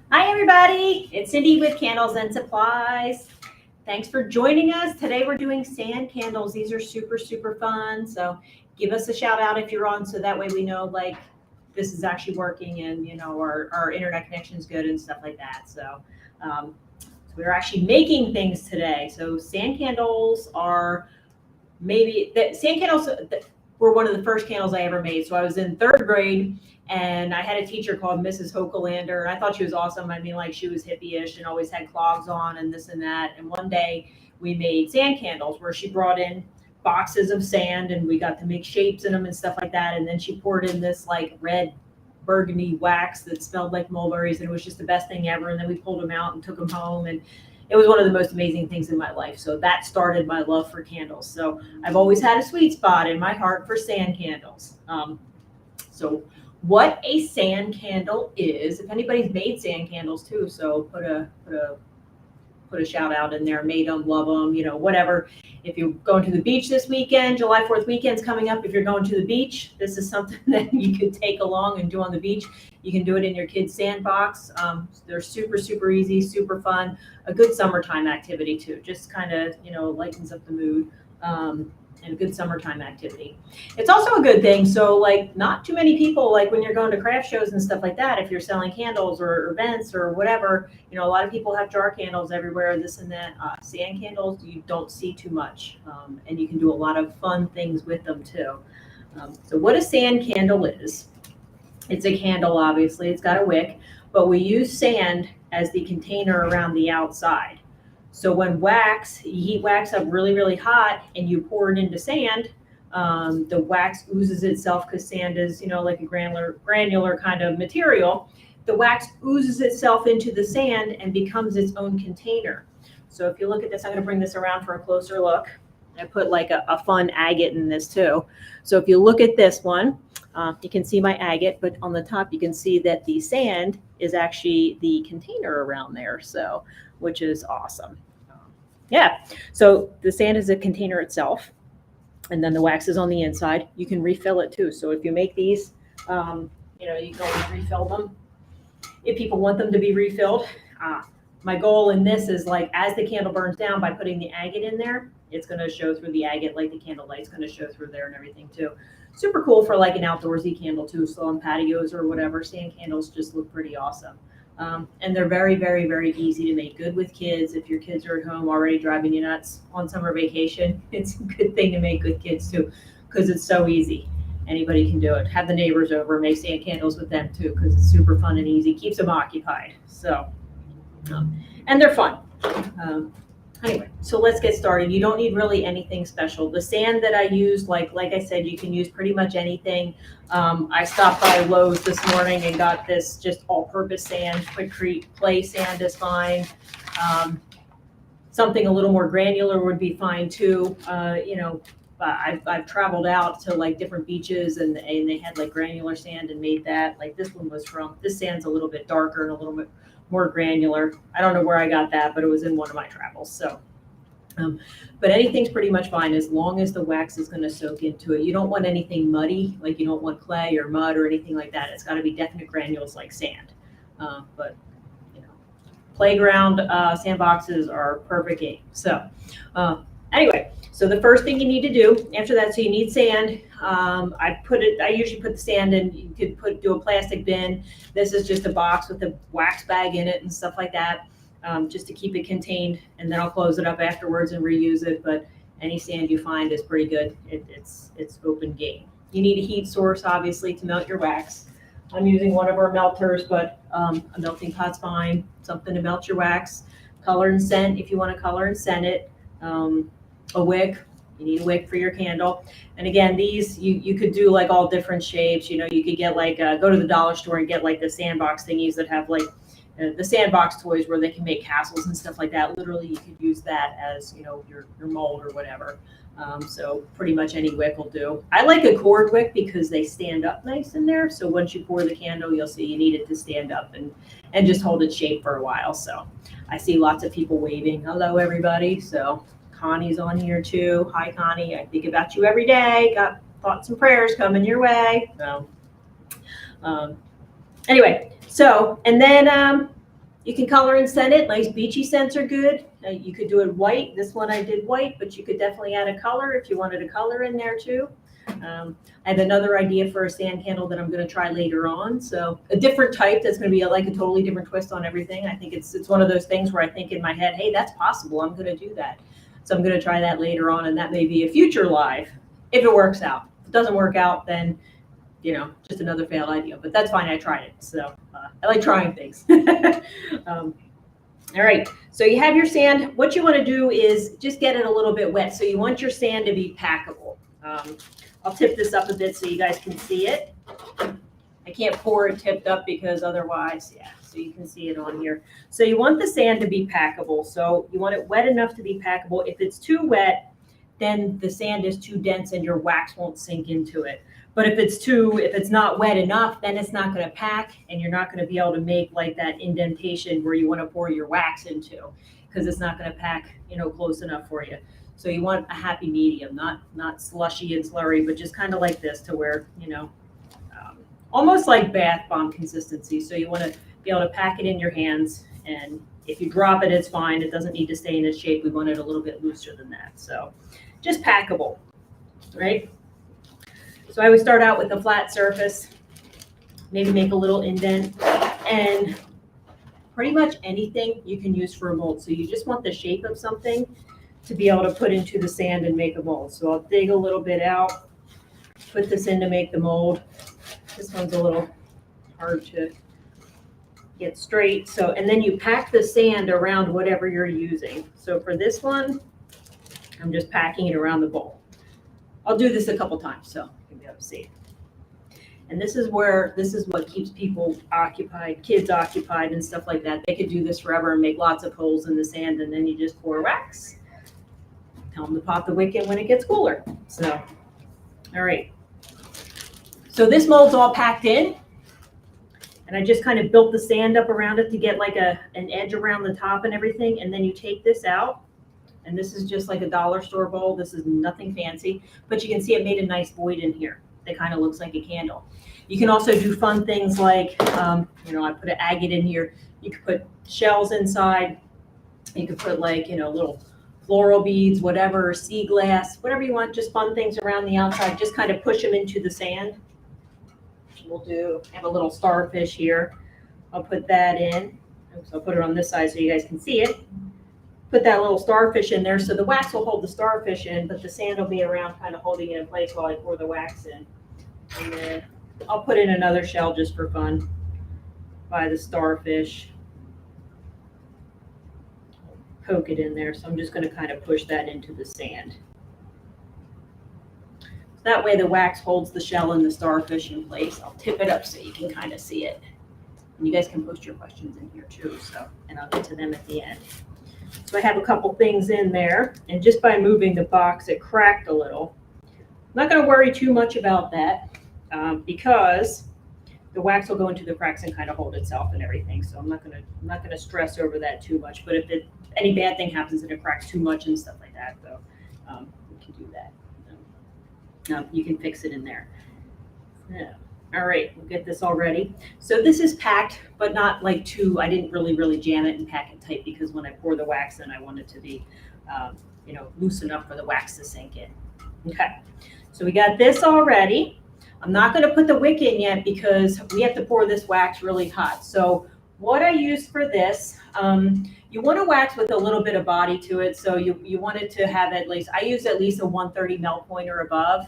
Hi, everybody. It's Cindy with Candles and Supplies. Thanks for joining us. Today we're doing sand candles. These are super, super fun. So give us a shout out if you're on so that way we know like this is actually working and our internet connection is good and stuff like that. Um, so we're actually making things today. So sand candles are maybe that sand candles were one of the first candles I ever made. So I was in third grade and I had a teacher called Mrs. Hokelander. I thought she was awesome. I mean, like she was hippie-ish and always had clogs on and this and that. And one day we made sand candles where she brought in boxes of sand and we got to make shapes in them and stuff like that. And then she poured in this like red burgundy wax that smelled like mulberries and it was just the best thing ever. And then we pulled them out and took them home and it was one of the most amazing things in my life. So that started my love for candles. So I've always had a sweet spot in my heart for sand candles. So what a sand candle is, if anybody's made sand candles too, so put a shout out in there, made them, love them, whatever. If you're going to the beach this weekend, July 4th weekend's coming up. If you're going to the beach, this is something that you could take along and do on the beach. You can do it in your kid's sandbox. They're super, super easy, super fun. A good summertime activity too. Just kind of, lightens up the mood. And a good summertime activity. It's also a good thing. So like not too many people, like when you're going to craft shows and stuff like that, if you're selling candles or events or whatever, a lot of people have jar candles everywhere, this and that. Sand candles, you don't see too much. And you can do a lot of fun things with them too. So what a sand candle is, it's a candle, obviously, it's got a wick, but we use sand as the container around the outside. So when you heat wax up really, really hot and you pour it into sand, the wax oozes itself because sand is, like a granular kind of material. The wax oozes itself into the sand and becomes its own container. So if you look at this, I'm going to bring this around for a closer look. I put like a fun agate in this too. So if you look at this one, you can see my agate, but on the top you can see that the sand is actually the container around there. So, which is awesome. Yeah. So the sand is a container itself, and then the wax is on the inside. You can refill it too. So if you make these, you can always refill them if people want them to be refilled. My goal in this is like as the candle burns down by putting the agate in there, it's going to show through the agate, like the candle light's going to show through there and everything too. Super cool for like an outdoorsy candle too, so on patios or whatever. Sand candles just look pretty awesome. And they're very, very, very easy to make. Good with kids. If your kids are at home already driving you nuts on summer vacation, it's a good thing to make with kids too, because it's so easy. Anybody can do it. Have the neighbors over, make sand candles with them too, because it's super fun and easy. Keeps them occupied. So, and they're fun. Anyway, so let's get started. You don't need really anything special. The sand that I used, like I said, you can use pretty much anything. I stopped by Lowe's this morning and got this just all-purpose sand. Quikrete clay sand is fine. Something a little more granular would be fine too. I've traveled out to like different beaches and they had like granular sand and made that. Like this sand's a little bit darker and a little bit more granular. I don't know where I got that, but it was in one of my travels. So, but anything's pretty much fine as long as the wax is going to soak into it. You don't want anything muddy, like you don't want clay or mud or anything like that. It's got to be definite granules like sand. But playground sandboxes are perfect game. So anyway, so the first thing you need to do after that, so you need sand. I usually put the sand in, you could do a plastic bin. This is just a box with a wax bag in it and stuff like that, just to keep it contained. And then I'll close it up afterwards and reuse it. But any sand you find is pretty good. It's open game. You need a heat source, obviously, to melt your wax. I'm using one of our melters, but a melting pot's fine. Something to melt your wax. Color and scent, if you want to color and scent it. A wick, you need a wick for your candle. And again, these, you could do like all different shapes. You could get like, go to the dollar store and get like the sandbox thingies that have like the sandbox toys where they can make castles and stuff like that. Literally, you could use that as, your mold or whatever. So pretty much any wick will do. I like a cord wick because they stand up nice in there. So once you pour the candle, you'll see you need it to stand up and just hold its shape for a while. So I see lots of people waving. Hello, everybody. So Connie's on here too. Hi, Connie. I think about you every day. Got thoughts and prayers coming your way. So anyway, so, and then You can color and send it. Nice beachy scents are good. You could do it white. This one I did white, but you could definitely add a color if you wanted a color in there too. I have another idea for a sand candle that I'm going to try later on. So a different type that's going to be like a totally different twist on everything. I think it's one of those things where I think in my head, hey, that's possible. I'm going to do that. So I'm going to try that later on, and that may be a future live if it works out. If it doesn't work out, then just another failed idea, but that's fine. I tried it. So I like trying things. All right. So you have your sand. What you want to do is just get it a little bit wet. So you want your sand to be packable. I'll tip this up a bit so you guys can see it. I can't pour it tipped up because otherwise, so you can see it on here. So you want the sand to be packable. So you want it wet enough to be packable. If it's too wet, then the sand is too dense and your wax won't sink into it. But if it's not wet enough, then it's not going to pack, and you're not going to be able to make like that indentation where you want to pour your wax into, because it's not going to pack, close enough for you. So you want a happy medium, not slushy and slurry, but just kind of like this to where, almost like bath bomb consistency. So you want to be able to pack it in your hands, and if you drop it, it's fine. It doesn't need to stay in its shape. We want it a little bit looser than that. So just packable, right? So I would start out with a flat surface, maybe make a little indent, and pretty much anything you can use for a mold. So you just want the shape of something to be able to put into the sand and make a mold. So I'll dig a little bit out, put this in to make the mold. This one's a little hard to get straight. So, and then you pack the sand around whatever you're using. So for this one, I'm just packing it around the bowl. I'll do this a couple times so you can be able to see it. And this is what keeps people occupied, kids occupied and stuff like that. They could do this forever and make lots of holes in the sand, and then you just pour wax. Tell them to pop the wick in when it gets cooler. So, all right. So this mold's all packed in, and I just kind of built the sand up around it to get like an edge around the top and everything. And then you take this out, and this is just like a dollar store bowl. This is nothing fancy, but you can see it made a nice void in here that kind of looks like a candle. You can also do fun things like, I put an agate in here. You could put shells inside. You could put like, little floral beads, whatever, sea glass, whatever you want, just fun things around the outside. Just kind of push them into the sand. I have a little starfish here. I'll put that in. So I'll put it on this side so you guys can see it. Put that little starfish in there. So the wax will hold the starfish in, but the sand will be around kind of holding it in place while I pour the wax in. And then I'll put in another shell just for fun by the starfish. Poke it in there. So I'm just going to kind of push that into the sand. That way the wax holds the shell and the starfish in place. I'll tip it up so you can kind of see it. And you guys can post your questions in here too. And I'll get to them at the end. So I have a couple things in there, and just by moving the box, it cracked a little. I'm not going to worry too much about that because the wax will go into the cracks and kind of hold itself and everything. So I'm not going to stress over that too much. But if any bad thing happens and it cracks too much and stuff like that, though, we can do that. You can fix it in there. Yeah. All right, we'll get this all ready. So this is packed, but not like too, I didn't really jam it and pack it tight, because when I pour the wax in, I want it to be, loose enough for the wax to sink in. Okay, so we got this all ready. I'm not going to put the wick in yet because we have to pour this wax really hot. So what I use for this, you want to wax with a little bit of body to it. So you want it to have at least, I use at least a 130 melt point or above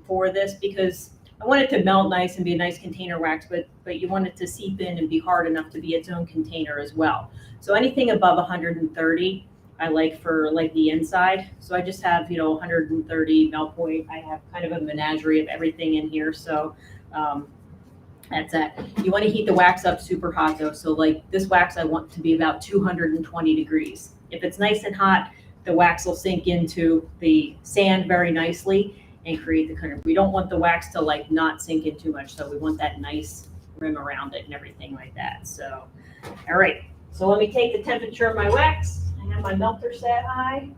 for this, because I want it to melt nice and be a nice container wax, but you want it to seep in and be hard enough to be its own container as well. So anything above 130, I like for like the inside. So I just have, 130 melt point. I have kind of a menagerie of everything in here. So that's that. You want to heat the wax up super hot though. So like this wax, I want to be about 220 degrees. If it's nice and hot, the wax will sink into the sand very nicely and create the kind of, we don't want the wax to like not sink in too much. So we want that nice rim around it and everything like that. So, all right. So let me take the temperature of my wax. I have my melter set high.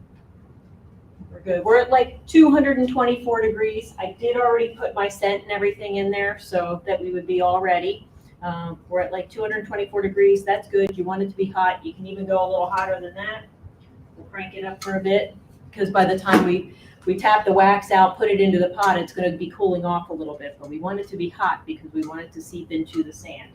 We're good. We're at like 224 degrees. I did already put my scent and everything in there so that we would be all ready. We're at like 224 degrees. That's good. You want it to be hot. You can even go a little hotter than that. We'll crank it up for a bit because by the time we tap the wax out, put it into the pot, it's going to be cooling off a little bit. But we want it to be hot because we want it to seep into the sand.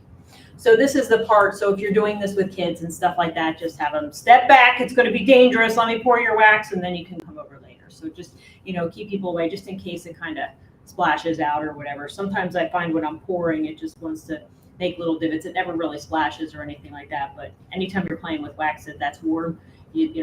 So this is the part. So if you're doing this with kids and stuff like that, just have them step back. It's going to be dangerous. Let me pour your wax, and then you can come over later. So just, keep people away just in case it kind of splashes out or whatever. Sometimes I find when I'm pouring, it just wants to make little divots. It never really splashes or anything like that. But anytime you're playing with wax that's warm,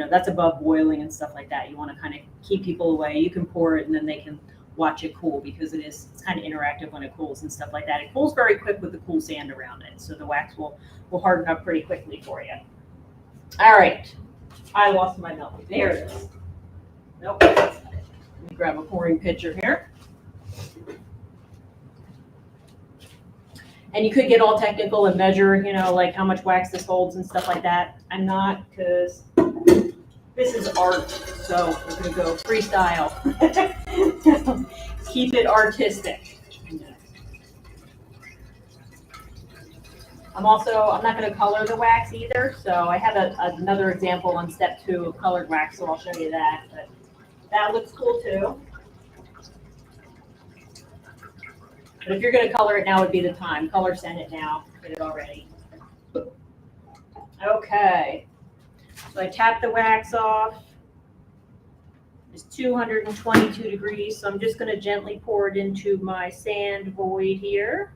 that's above boiling and stuff like that. You want to kind of keep people away. You can pour it and then they can watch it cool because it's kind of interactive when it cools and stuff like that. It cools very quick with the cool sand around it. So the wax will harden up pretty quickly for you. All right. I lost my milk. There it is. Nope. Let me grab a pouring pitcher here. And you could get all technical and measure, like how much wax this holds and stuff like that. I'm not, because this is art, so we're going to go freestyle. Keep it artistic. I'm not going to color the wax either, so I have another example on step 2 of colored wax, so I'll show you that. But that looks cool too. But if you're going to color it, now would be the time. Color sand it now. Get it all ready. Okay. So I tap the wax off. It's 222 degrees, so I'm just going to gently pour it into my sand void here.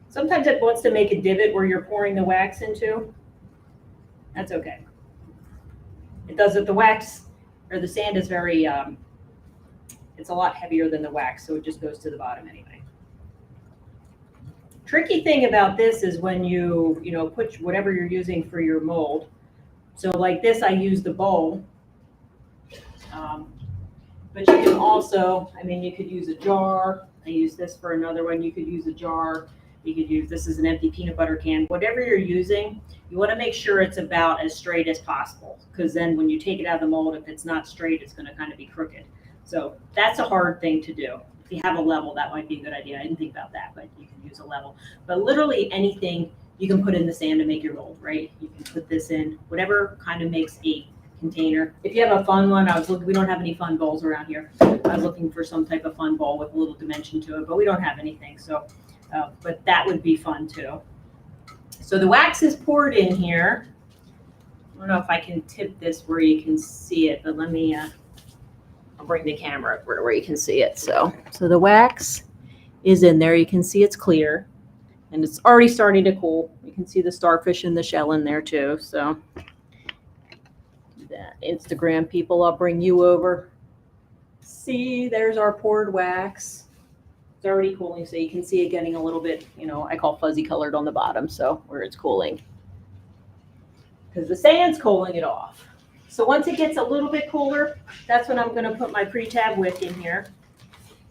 Sometimes it wants to make a divot where you're pouring the wax into. That's okay. It does it. The wax or the sand is very it's a lot heavier than the wax, so it just goes to the bottom anyway. Tricky thing about this is when you put whatever you're using for your mold. So like this, I use the bowl. But you can also, you could use a jar. I use this for another one. You could use a jar. You could use, this is an empty peanut butter can. Whatever you're using, you want to make sure it's about as straight as possible. Because then when you take it out of the mold, if it's not straight, it's going to kind of be crooked. So that's a hard thing to do. If you have a level, that might be a good idea. I didn't think about that, but you can use a level. But literally anything you can put in the sand to make your mold, right? You can put this in, whatever kind of makes a container. If you have a fun one, we don't have any fun bowls around here. I was looking for some type of fun bowl with a little dimension to it, but we don't have anything. So, but that would be fun too. So the wax is poured in here. I don't know if I can tip this where you can see it, but let me, I'll bring the camera up where you can see it. So the wax is in there. You can see it's clear and it's already starting to cool. You can see the starfish and the shell in there too. So that Instagram people, I'll bring you over. See, there's our poured wax. It's already cooling. So you can see it getting a little bit, I call fuzzy colored on the bottom. So where it's cooling because the sand's cooling it off. So once it gets a little bit cooler, that's when I'm going to put my pre-tab wick in here.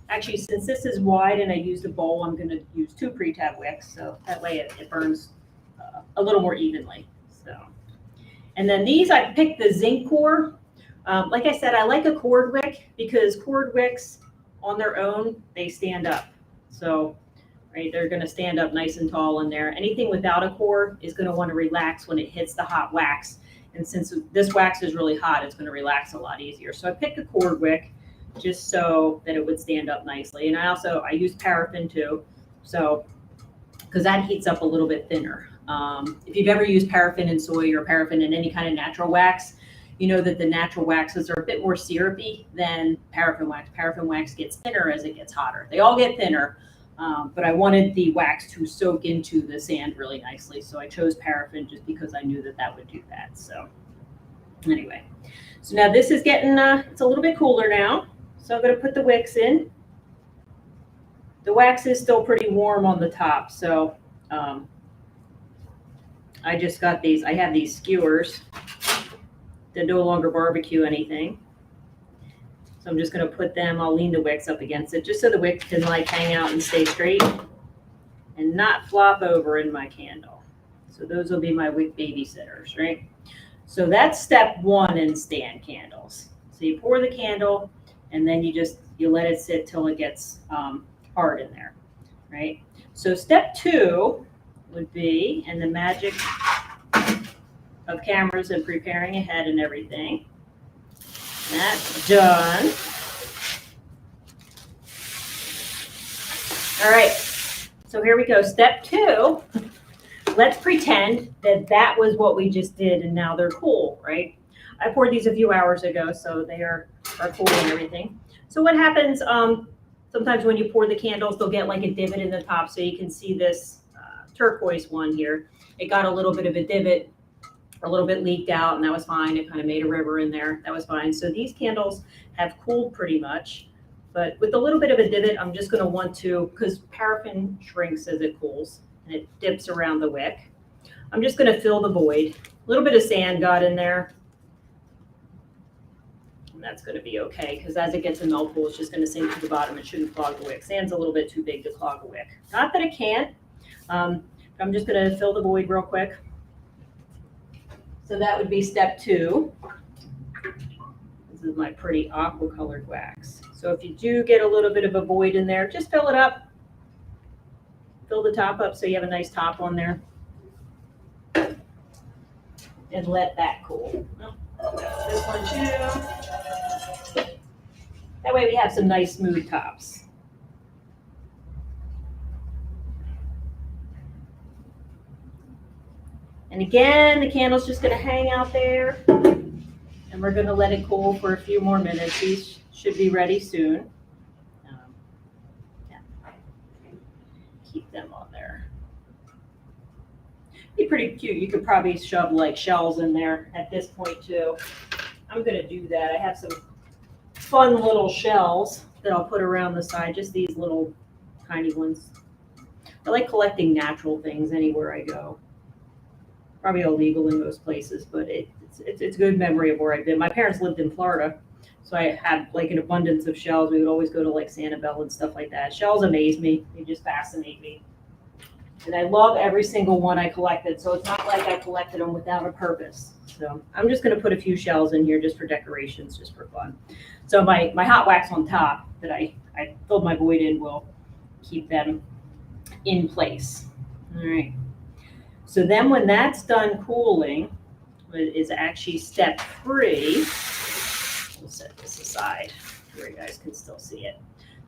Actually, since this is wide and I used a bowl, I'm going to use 2 pre-tab wicks. So that way it burns a little more evenly. So, and then these, I picked the zinc core. Like I said, I like a cord wick because cord wicks on their own, they stand up. So, right, they're going to stand up nice and tall in there. Anything without a core is going to want to relax when it hits the hot wax. And since this wax is really hot, it's going to relax a lot easier. So I picked a cord wick just so that it would stand up nicely. And I use paraffin too. So, because that heats up a little bit thinner. If you've ever used paraffin in soy or paraffin in any kind of natural wax, you know that the natural waxes are a bit more syrupy than paraffin wax. Paraffin wax gets thinner as it gets hotter. They all get thinner. But I wanted the wax to soak into the sand really nicely. So I chose paraffin just because I knew that would do that. So anyway, so now this is getting, it's a little bit cooler now. So I'm going to put the wicks in. The wax is still pretty warm on the top. So I just got these, I have these skewers that no longer barbecue anything. So I'm just going to put them, I'll lean the wicks up against it just so the wicks can like hang out and stay straight and not flop over in my candle. So those will be my wick babysitters, right? So that's step 1 in stand candles. So you pour the candle and then you let it sit till it gets hard in there. right? So step 2 would be, and the magic of cameras and preparing ahead and everything. That's done. All right, so here we go. Step 2, let's pretend that that was what we just did and now they're cool, right? I poured these a few hours ago, so they are cool and everything. So what happens, sometimes when you pour the candles, they'll get like a divot in the top, so you can see this turquoise one here. It got a little bit of a divot, a little bit leaked out, and that was fine. It kind of made a river in there. That was fine. So these candles have cooled pretty much, but with a little bit of a divot, I'm just going to want to, because paraffin shrinks as it cools and it dips around the wick. I'm just going to fill the void. A little bit of sand got in there. And that's going to be okay, because as it gets a melt pool, it's just going to sink to the bottom. It shouldn't clog the wick. Sand's a little bit too big to clog a wick. Not that it can't. I'm just going to fill the void real quick. So that would be step 2. This is my pretty aqua colored wax. So if you do get a little bit of a void in there, just fill it up. Fill the top up so you have a nice top on there. And let that cool. This one too. That way we have some nice smooth tops. And again, the candle's just going to hang out there, and we're going to let it cool for a few more minutes. These should be ready soon. Yeah. Keep them on there. Be pretty cute. You could probably shove like shells in there at this point too. I'm going to do that. I have some fun little shells that I'll put around the side, just these little tiny ones. I like collecting natural things anywhere I go. Probably illegal in most places, but it's a good memory of where I've been. My parents lived in Florida, so I had like an abundance of shells. We would always go to like Sanibel and stuff like that. Shells amaze me. They just fascinate me. And I love every single one I collected, so it's not like I collected them without a purpose. So I'm just going to put a few shells in here just for decorations, just for fun. So my hot wax on top that I filled my void in will keep them in place. All right. So then when that's done cooling, is actually step 3. We'll set this aside where you guys can still see it.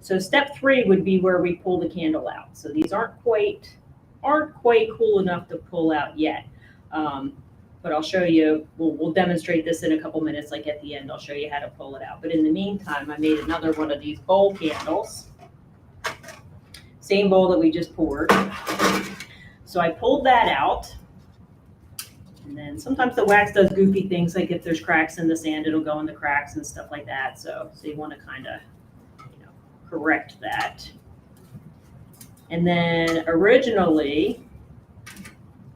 So step 3 would be where we pull the candle out. So these aren't quite cool enough to pull out yet. But I'll show you, we'll demonstrate this in a couple minutes, like at the end, I'll show you how to pull it out. But in the meantime, I made another one of these bowl candles. Same bowl that we just poured. So I pulled that out, and then sometimes the wax does goofy things, like if there's cracks in the sand, it'll go in the cracks and stuff like that. So you want to kind of, correct that. And then originally,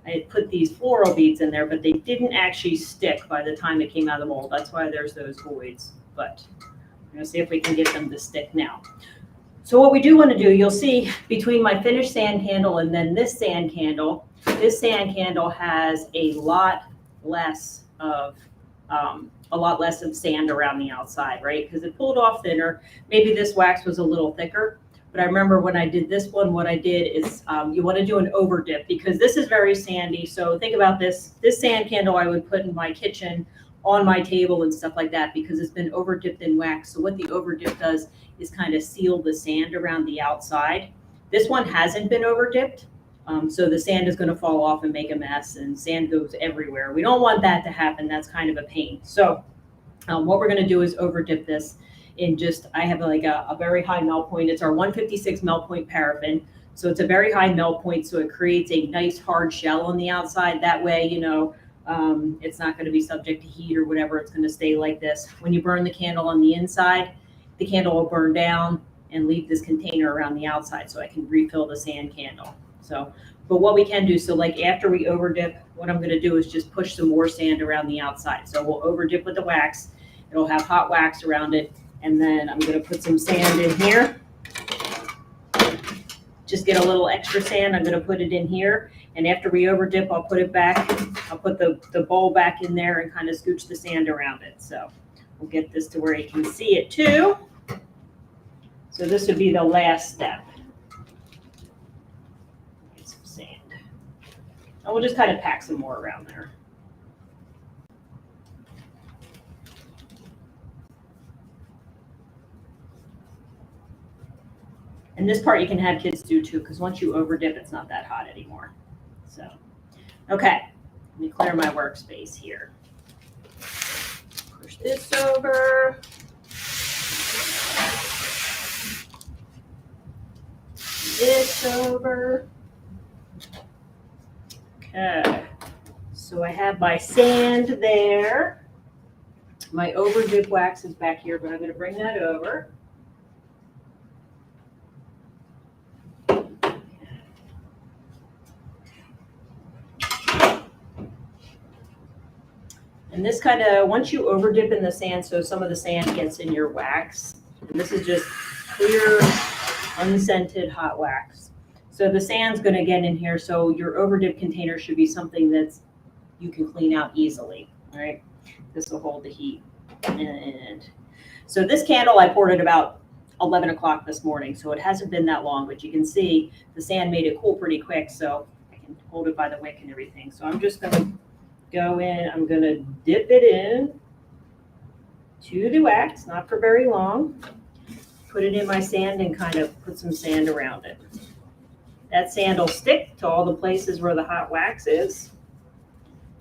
I had put these floral beads in there, but they didn't actually stick by the time it came out of the mold. That's why there's those voids. But we're going to see if we can get them to stick now. So what we do want to do, you'll see between my finished sand candle and then this sand candle has a lot less of sand around the outside, right? Because it pulled off thinner. Maybe this wax was a little thicker, but I remember when I did this one, what I did is you want to do an over dip, because this is very sandy. So think about this sand candle I would put in my kitchen on my table and stuff like that, because it's been over dipped in wax. So what the over dip does is kind of seal the sand around the outside. This one hasn't been over dipped. So the sand is going to fall off and make a mess, and sand goes everywhere. We don't want that to happen. That's kind of a pain. So what we're going to do is over dip this in I have like a very high melt point. It's our 156 melt point paraffin. So it's a very high melt point. So it creates a nice hard shell on the outside. That way, it's not going to be subject to heat or whatever. It's going to stay like this. When you burn the candle on the inside, the candle will burn down and leave this container around the outside, so I can refill the sand candle. So, but what we can do, so like after we over dip, what I'm going to do is just push some more sand around the outside. So we'll over dip with the wax. It'll have hot wax around it. And then I'm going to put some sand in here. Just get a little extra sand. I'm going to put it in here. And after we over dip, I'll put it back. I'll put the bowl back in there and kind of scooch the sand around it. So we'll get this to where you can see it too. So this would be the last step. And we'll just kind of pack some more around there. And this part you can have kids do too, because once you over dip, it's not that hot anymore. So, okay, let me clear my workspace here. Push this over. This over. Okay, so I have my sand there. My over dip wax is back here, but I'm going to bring that over. And this kind of, once you over dip in the sand, so some of the sand gets in your wax, and this is just clear, unscented hot wax. So the sand's going to get in here, so your over dip container should be something that's you can clean out easily, all right? This will hold the heat. And so this candle, I poured it about 11 o'clock this morning, so it hasn't been that long, but you can see the sand made it cool pretty quick, so I can hold it by the wick and everything. So I'm just going to go in, I'm going to dip it in to the wax, not for very long. Put it in my sand and kind of put some sand around it. That sand will stick to all the places where the hot wax is.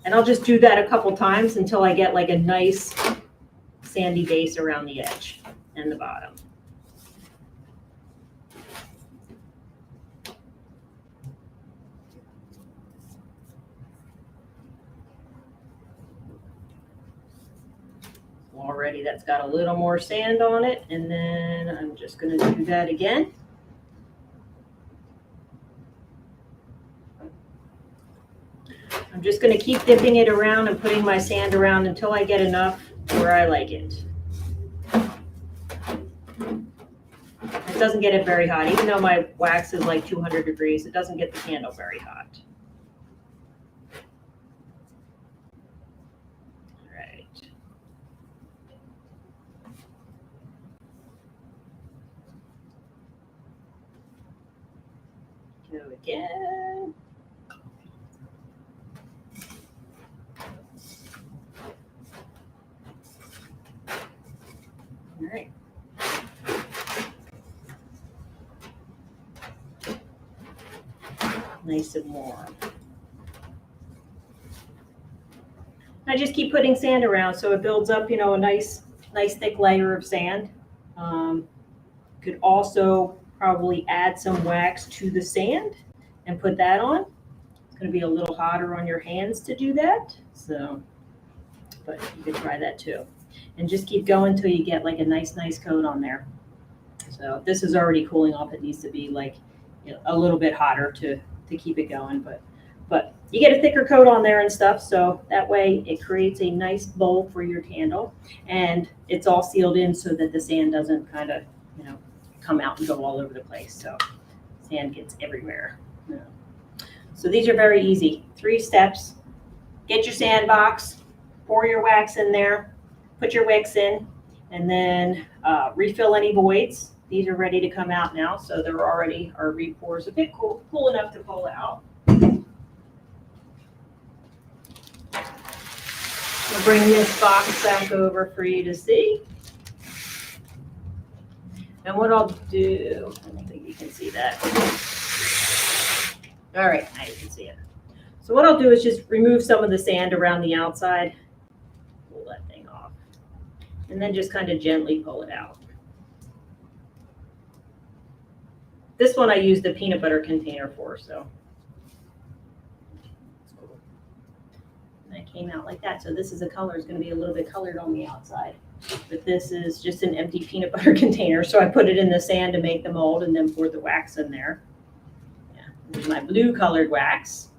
And I'll just do that a couple times until I get like a nice sandy base around the edge and the bottom. Already that's got a little more sand on it, and then I'm just going to do that again. I'm just going to keep dipping it around and putting my sand around until I get enough where I like it. It doesn't get it very hot. Even though my wax is like 200 degrees, it doesn't get the candle very hot. All right. Go again. All right. Nice and warm. I just keep putting sand around so it builds up, a nice thick layer of sand. Could also probably add some wax to the sand and put that on. It's going to be a little hotter on your hands to do that. So, but you could try that too. And just keep going until you get like a nice coat on there. So this is already cooling off. It needs to be like a little bit hotter to keep it going. But you get a thicker coat on there and stuff. So that way it creates a nice bowl for your candle. And it's all sealed in so that the sand doesn't kind of, come out and go all over the place. So sand gets everywhere. Yeah. So these are very easy. 3 steps. Get your sand box, pour your wax in there, put your wicks in, and then refill any voids. These are ready to come out now, so they're already, our re-pours a bit cool enough to pull out. I'll bring this box back over for you to see. And what I'll do, I don't think you can see that. All right, now you can see it. So what I'll do is just remove some of the sand around the outside, pull that thing off, and then just kind of gently pull it out. This one I used the peanut butter container for, so. And that came out like that. So this is a color, it's going to be a little bit colored on the outside. But this is just an empty peanut butter container. So I put it in the sand to make the mold and then poured the wax in there. Yeah, there's my blue colored wax.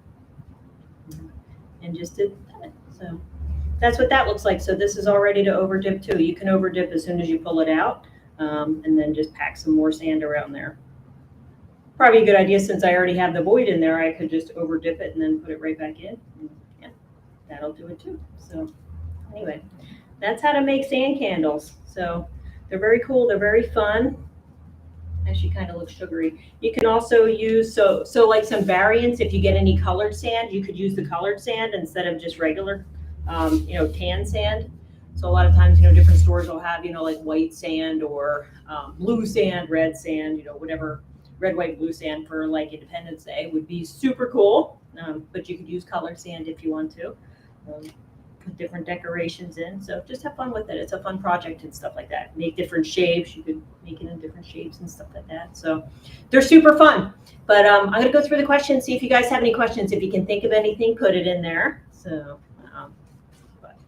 And just did that. So that's what that looks like. So this is all ready to over dip too. You can over dip as soon as you pull it out, and then just pack some more sand around there. Probably a good idea since I already have the void in there. I could just over dip it and then put it right back in. And yeah, that'll do it too. So anyway, that's how to make sand candles. So they're very cool. They're very fun. Actually kind of looks sugary. You can also use, so like some variants, if you get any colored sand, you could use the colored sand instead of just regular, tan sand. So a lot of times, different stores will have, like white sand or blue sand, red sand, whatever, red, white, blue sand for like Independence Day would be super cool. But you could use colored sand if you want to. Put different decorations in. So just have fun with it. It's a fun project and stuff like that. Make different shapes. You could make it in different shapes and stuff like that. So they're super fun. But I'm going to go through the questions, see if you guys have any questions. If you can think of anything, put it in there. So but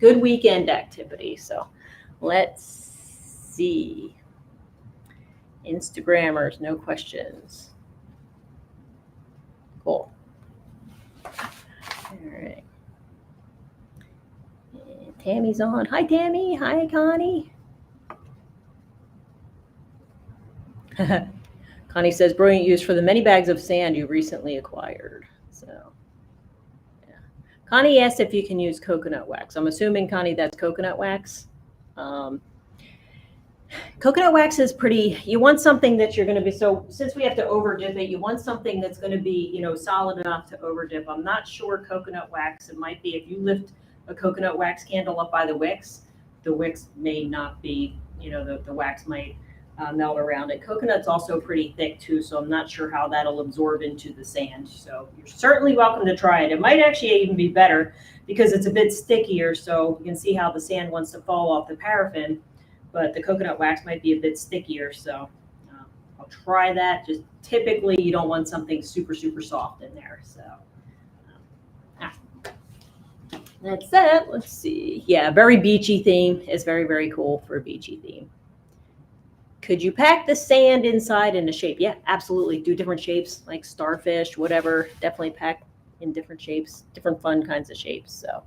good weekend activity. So let's see. Instagrammers, no questions. Cool. All right. Tammy's on. Hi, Tammy. Hi, Connie. Connie says, brilliant use for the many bags of sand you recently acquired. So, yeah. Connie asked if you can use coconut wax. I'm assuming, Connie, that's coconut wax. Coconut wax is pretty, you want something that you're going to be, so since we have to over dip it, you want something that's going to be, solid enough to over dip. I'm not sure coconut wax. It might be if you lift a coconut wax candle up by the wicks may not be, the wax might melt around it. Coconut's also pretty thick too, so I'm not sure how that'll absorb into the sand. So you're certainly welcome to try it. It might actually even be better because it's a bit stickier, so you can see how the sand wants to fall off the paraffin, but the coconut wax might be a bit stickier, so I'll try that. Just typically you don't want something super, super soft in there, so. That's it. Let's see. Yeah, very beachy theme is very, very cool for a beachy theme. Could you pack the sand inside in a shape? Yeah, absolutely. Do different shapes like starfish, whatever. Definitely pack in different shapes, different fun kinds of shapes. So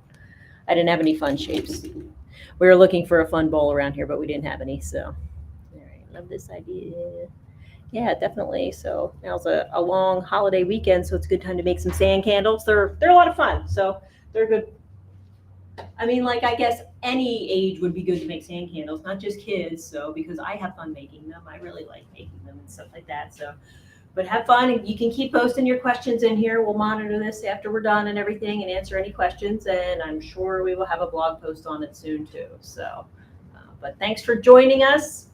I didn't have any fun shapes. We were looking for a fun bowl around here, but we didn't have any. So, all right, love this idea. Yeah, definitely. So now's a long holiday weekend, so it's a good time to make some sand candles. They're a lot of fun. So they're good. I mean, like, I guess any age would be good to make sand candles, not just kids. So, because I have fun making them, I really like making them and stuff like that. So, but have fun, and you can keep posting your questions in here. We'll monitor this after we're done and everything and answer any questions. And I'm sure we will have a blog post on it soon too. So, but thanks for joining us.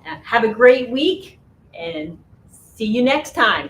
Have a great week and see you next time.